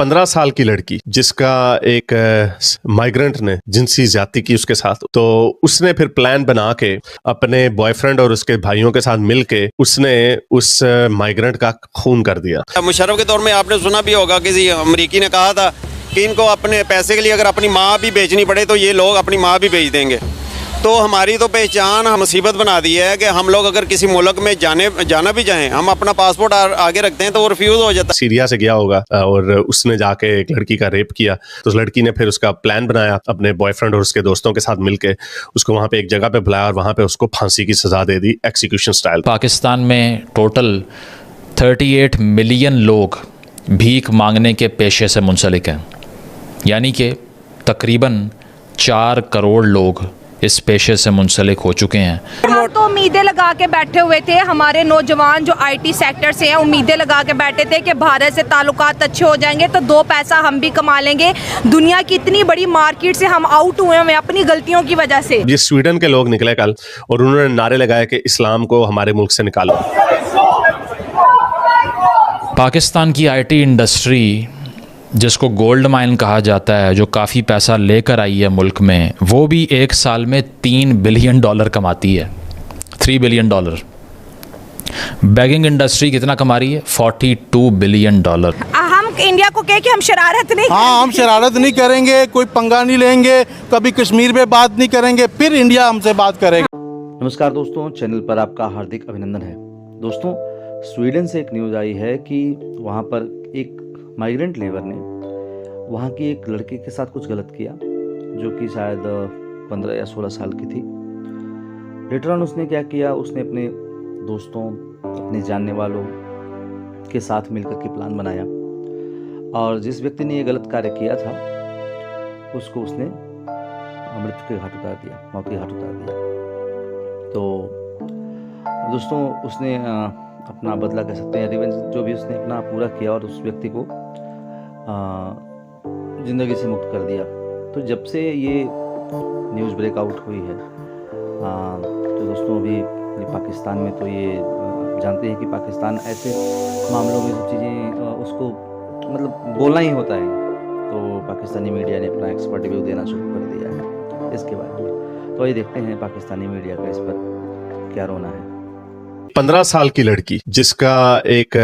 15 साल की लड़की जिसका एक माइग्रेंट ने जिनसी ज्यादती की उसके साथ, तो उसने फिर प्लान बना के अपने बॉयफ्रेंड और उसके भाइयों के साथ मिलके उसने उस माइग्रेंट का खून कर दिया। मुशर्रफ के दौर में आपने सुना भी होगा कि अमरीकी ने कहा था कि इनको अपने पैसे के लिए अगर अपनी माँ भी बेचनी पड़े तो ये लोग अपनी माँ भी बेच देंगे। तो हमारी तो पहचान मुसीबत बना दी है कि हम लोग अगर किसी मुल्क में जाना भी चाहें, हम अपना पासपोर्ट आगे रखते हैं तो वो रिफ्यूज हो जाता है। सीरिया से गया होगा और उसने जाके एक लड़की का रेप किया, तो उस लड़की ने फिर उसका प्लान बनाया, अपने बॉयफ्रेंड और उसके दोस्तों के साथ मिलके उसको वहां पे एक जगह पे बुलाया और वहां पे उसको फांसी की सजा दे दी, एक्सिक्यूशन स्टाइल। पाकिस्तान में टोटल 38 मिलियन लोग भीख मांगने के पेशे से मुंसलिक हैं, यानी कि तकरीबन 4 करोड़ लोग इस पेशे से मुंसलिक हो चुके हैं। हम तो उम्मीदें लगा के बैठे हुए थे, हमारे नौजवान जो आईटी सेक्टर से हैं उम्मीदें लगा के बैठे थे कि भारत से ताल्लुकात अच्छे हो जाएंगे तो 2 पैसा हम भी कमा लेंगे। दुनिया की इतनी बड़ी मार्केट से हम आउट हुए हैं अपनी गलतियों की वजह से। ये स्वीडन के लोग निकले कल और उन्होंने नारे लगाए कि इस्लाम को हमारे मुल्क से निकालो। पाकिस्तान की आईटी इंडस्ट्री, जिसको गोल्ड माइन कहा जाता है, जो काफ़ी पैसा लेकर आई है मुल्क में, वो भी एक साल में $3 बिलियन कमाती है। $3 बिलियन। बैगिंग इंडस्ट्री कितना कमा रही है? $42 बिलियन। हम इंडिया को कहे कि हम शरारत नहीं हाँ, हम शरारत नहीं करेंगे, कोई पंगा नहीं लेंगे, कभी कश्मीर पे बात नहीं करेंगे, फिर इंडिया हमसे बात करेगा। नमस्कार दोस्तों, चैनल पर आपका हार्दिक अभिनंदन है। दोस्तों, स्वीडन से एक न्यूज़ आई है कि वहाँ पर एक माइग्रेंट लेबर ने वहाँ की एक लड़की के साथ कुछ गलत किया, जो कि शायद 15 या 16 साल की थी। लेटर ऑन उसने क्या किया, उसने अपने दोस्तों, अपने जानने वालों के साथ मिलकर के प्लान बनाया और जिस व्यक्ति ने ये गलत कार्य किया था उसको उसने मृत्यु के घाट उतार दिया, मौत के घाट उतार दिया। तो दोस्तों, उसने अपना बदला कह सकते हैं, रिवेंज जो भी उसने अपना पूरा किया और उस व्यक्ति को ज़िंदगी से मुक्त कर दिया। तो जब से ये न्यूज़ ब्रेकआउट हुई है तो दोस्तों अभी पाकिस्तान में तो ये जानते हैं कि पाकिस्तान ऐसे मामलों में सब चीज़ें उसको मतलब बोलना ही होता है। तो पाकिस्तानी मीडिया ने अपना एक्सपर्ट रिव्यू देना शुरू कर दिया है इसके बारे में। तो ये देखते हैं पाकिस्तानी मीडिया का इस पर क्या रोना है। 15 साल की लड़की जिसका एक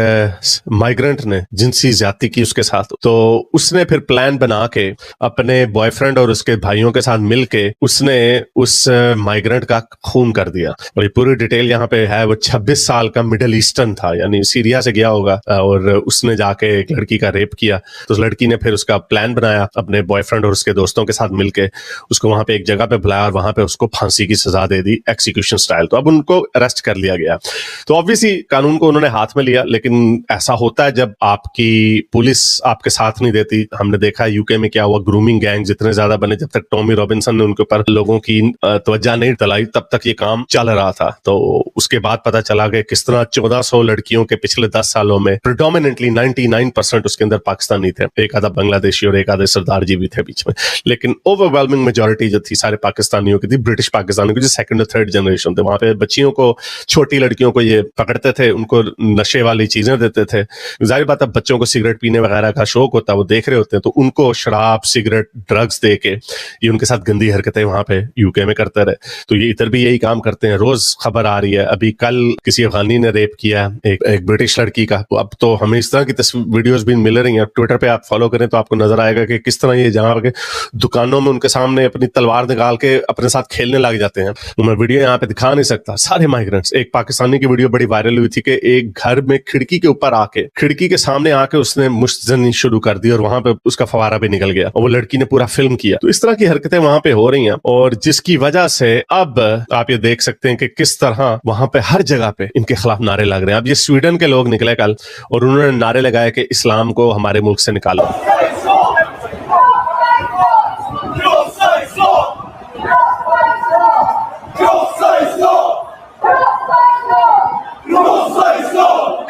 माइग्रेंट ने जिनसी ज्यादती की उसके साथ, तो उसने फिर प्लान बना के अपने बॉयफ्रेंड और उसके भाइयों के साथ मिलके उसने उस माइग्रेंट का खून कर दिया। और ये पूरी डिटेल यहाँ पे है। वो 26 साल का मिडिल ईस्टर्न था, यानी सीरिया से गया होगा और उसने जाके एक लड़की का रेप किया। तो उस लड़की ने फिर उसका प्लान बनाया, अपने बॉयफ्रेंड और उसके दोस्तों के साथ मिलके उसको वहां पे एक जगह पे बुलाया और वहां पे उसको फांसी की सजा दे दी, एक्सिक्यूशन स्टाइल। तो अब उनको अरेस्ट कर लिया गया। तो ऑब्वियसली कानून को उन्होंने हाथ में लिया, लेकिन ऐसा होता है जब आपकी पुलिस आपके साथ नहीं देती। हमने देखा यूके में क्या हुआ, ग्रूमिंग गैंग जितने ज्यादा बने, जब तक टॉमी रॉबिन्सन ने उनके ऊपर लोगों की तवज्जो नहीं दिलाई तब तक ये काम चल रहा था। तो उसके बाद पता चला कि किस तरह 1400 लड़कियों के पिछले 10 सालों में प्रिडोमिनेंटली 99% उसके अंदर पाकिस्तानी थे, एक आधा बांग्लादेशी और एक आधे सरदार जी भी थे बीच में, लेकिन ओवरवेलमिंग मेजोरिटी जो थी सारे पाकिस्तानियों की थी, ब्रिटिश पाकिस्तानियों की, जो सेकंड और थर्ड जनरेशन थे। वहां पे बच्चियों को, छोटी लड़कियों को ये पकड़ते थे, उनको नशे वाली चीजें देते थे। जाहिर बात है बच्चों को सिगरेट पीने वगैरह का शौक होता है, वो देख रहे होते हैं, तो उनको शराब, सिगरेट, ड्रग्स दे के ये उनके साथ गंदी हरकतें वहां पे यूके में करते रहे। तो ये इधर भी यही काम करते हैं। रोज खबर आ रही है, अभी कल किसी अफगानी ने रेप किया एक ब्रिटिश लड़की का। अब तो हमें इस तरह की वीडियोस भी मिल रही हैं। ट्विटर पे आप फॉलो करें तो आपको नजर आएगा कि किस तरह ये जहाँ के दुकानों में उनके सामने अपनी तलवार निकाल के अपने साथ खेलने लग जाते हैं। मैं वीडियो यहाँ पे दिखा नहीं सकता, सारे माइग्रेंट्स। एक पाकिस्तानी की वीडियो बड़ी वायरल हुई थी कि एक घर में खिड़की के ऊपर आके, खिड़की के सामने आके उसने मुश्तजनी शुरू कर दी और वहां पे उसका फवारा भी निकल गया और वो लड़की ने पूरा फिल्म किया। तो इस तरह की हरकतें वहां पे हो रही हैं और जिसकी वजह से अब आप ये देख सकते हैं कि किस तरह वहां पे हर जगह पे इनके खिलाफ नारे लग रहे हैं। अब ये स्वीडन के लोग निकले कल और उन्होंने नारे लगाए कि इस्लाम को हमारे मुल्क से निकालो।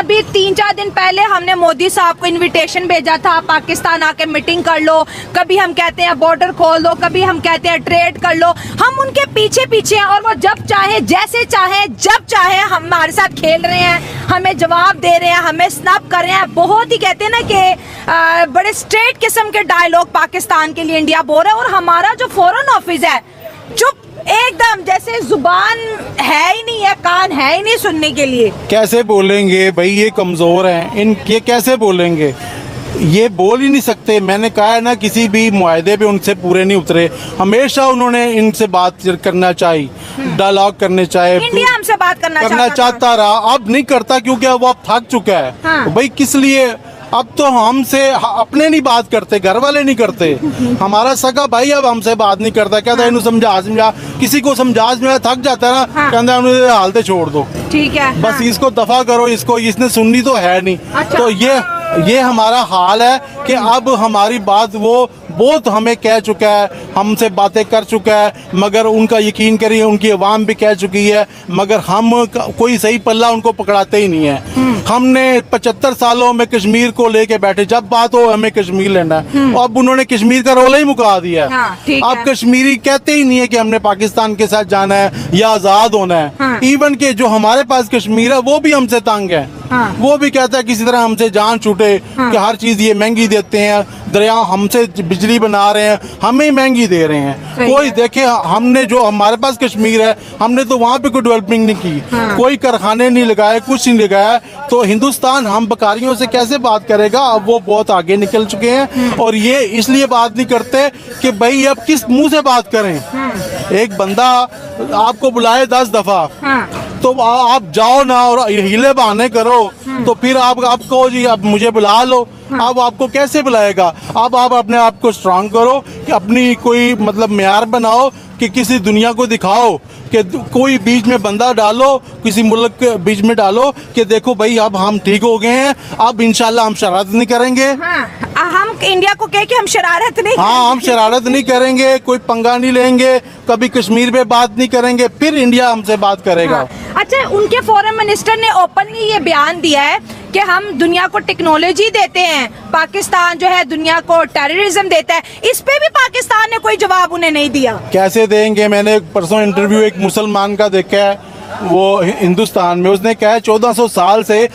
अभी 3 3-4 दिन पहले हमने मोदी साहब को इनविटेशन भेजा था, पाकिस्तान आके मीटिंग कर लो। कभी हम कहते हैं बॉर्डर खोल दो, कभी हम कहते हैं ट्रेड कर लो। हम उनके पीछे पीछे हैं और वो जब चाहे, जैसे चाहे, जब चाहे हमारे साथ खेल रहे हैं, हमें जवाब दे रहे हैं, हमें स्नैप कर रहे हैं। बहुत ही कहते हैं ना कि बड़े स्ट्रेट किस्म के डायलॉग पाकिस्तान के लिए इंडिया बोल रहा है। और हमारा जो फॉरेन ऑफिस है, चुप एकदम, जैसे जुबान है ही नहीं है, कान है ही नहीं सुनने के लिए। कैसे बोलेंगे भाई, ये कमज़ोर हैं, ये कैसे बोलेंगे, ये बोल ही नहीं सकते। मैंने कहा है ना, किसी भी मुआहदे पे उनसे पूरे नहीं उतरे। हमेशा उन्होंने इनसे बात करना चाहिए, डायलॉग करने चाहे, इंडिया हमसे बात करना चाहता रहा। अब नहीं करता क्योंकि अब वो थक चुका है। हाँ। भाई किस लिए, अब तो हमसे अपने नहीं बात करते, घर वाले नहीं करते। हमारा सगा भाई अब हमसे बात नहीं करता। कहता है इन्हें समझा, किसी को समझा थक जाता है ना। हाँ। कहता है हालते छोड़ दो, ठीक है, बस हाँ। इसको दफा करो, इसने सुननी तो है नहीं। अच्छा। तो ये हमारा हाल है कि अब हमारी बात वो बहुत हमें कह चुका है, हमसे बातें कर चुका है, मगर उनका यकीन करिए उनकी अवाम भी कह चुकी है, मगर हम कोई सही पल्ला उनको पकड़ाते ही नहीं है। हमने 75 सालों में कश्मीर को लेके बैठे, जब बात हो हमें कश्मीर लेना है, अब उन्होंने कश्मीर का रोल ही मुका दिया है। हाँ, ठीक अब है। कश्मीरी कहते ही नहीं है कि हमने पाकिस्तान के साथ जाना है या आजाद होना है। हाँ। इवन के जो हमारे पास कश्मीर है वो भी हमसे तंग है। हाँ। वो भी कहता है किसी तरह हमसे जान छूटे। हाँ। कि हर चीज ये महंगी देते हैं, दरिया हमसे बिजली बना रहे हैं, हमें ही महंगी दे रहे हैं। सही कोई है। देखे, हमने जो हमारे पास कश्मीर है, हमने तो वहाँ पे कोई डेवलपमेंट नहीं की। हाँ। कोई कारखाने नहीं लगाए, कुछ नहीं लगाया। तो हिंदुस्तान हम बकारियों से कैसे बात करेगा? अब वो बहुत आगे निकल चुके हैं और ये इसलिए बात नहीं करते कि भाई अब किस मुंह से बात करें। एक बंदा आपको बुलाए 10 दफा, हाँ। तो आप जाओ ना और हीले बहाने करो, तो फिर आपको जी अब मुझे बुला लो। अब आपको कैसे बुलाएगा? अब आप अपने आप को स्ट्रांग करो कि अपनी कोई मतलब मेयार बनाओ कि किसी दुनिया को दिखाओ कि कोई बीच में बंदा डालो, किसी मुल्क के बीच में डालो कि देखो भाई अब हम ठीक हो गए हैं, अब इंशाल्लाह हम शरारत नहीं करेंगे। हाँ, हम इंडिया को कह के हम शरारत नहीं हाँ, हम शरारत नहीं करेंगे, कोई पंगा नहीं लेंगे, कभी कश्मीर पे बात नहीं करेंगे, फिर इंडिया हमसे बात करेगा। हाँ। अच्छा, उनके फॉरेन मिनिस्टर ने ओपनली ये बयान दिया है कि हम दुनिया को टेक्नोलॉजी देते हैं, पाकिस्तान जो है दुनिया को टेररिज्म देता है। इस पे भी पाकिस्तान ने कोई जवाब उन्हें नहीं दिया। कैसे देंगे? मैंने परसों इंटरव्यू एक मुसलमान का देखा है, वो हिंदुस्तान में, उसने कहा है 1400 साल से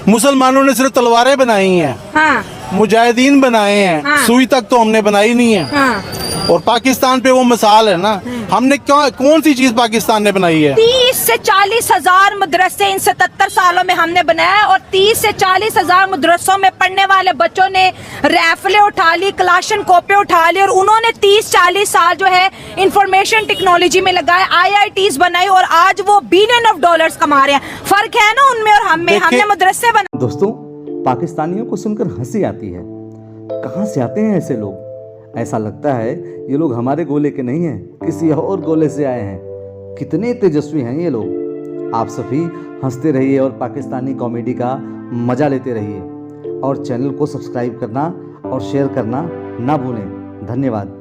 मुसलमानों ने सिर्फ तलवारें बनाई हैं। हाँ। मुजाहिदीन बनाए हैं। हाँ। सुई तक तो हमने बनाई नहीं है। हाँ। और पाकिस्तान पे वो मिसाल है ना। हमने कौन सी चीज पाकिस्तान ने बनाई है? 30 से 40 हजार मदरसे इन 77 सालों में हमने बनाया और 30 से 40 हजार मदरसों में पढ़ने वाले बच्चों ने राइफलें उठा ली, कलाशन कोपे उठा ली और उन्होंने 30-40 साल जो है इंफॉर्मेशन टेक्नोलॉजी में लगाए, IITs बनाई और आज वो बिलियन ऑफ डॉलर्स कमा रहे हैं। फर्क है ना उनमें और हम में। हमने मदरसे बनाए। दोस्तों, पाकिस्तानियों को सुनकर हंसी आती है। कहाँ से आते हैं ऐसे लोग? ऐसा लगता है ये लोग हमारे गोले के नहीं हैं, किसी और गोले से आए हैं। कितने तेजस्वी हैं ये लोग। आप सभी हंसते रहिए और पाकिस्तानी कॉमेडी का मज़ा लेते रहिए और चैनल को सब्सक्राइब करना और शेयर करना ना भूलें। धन्यवाद।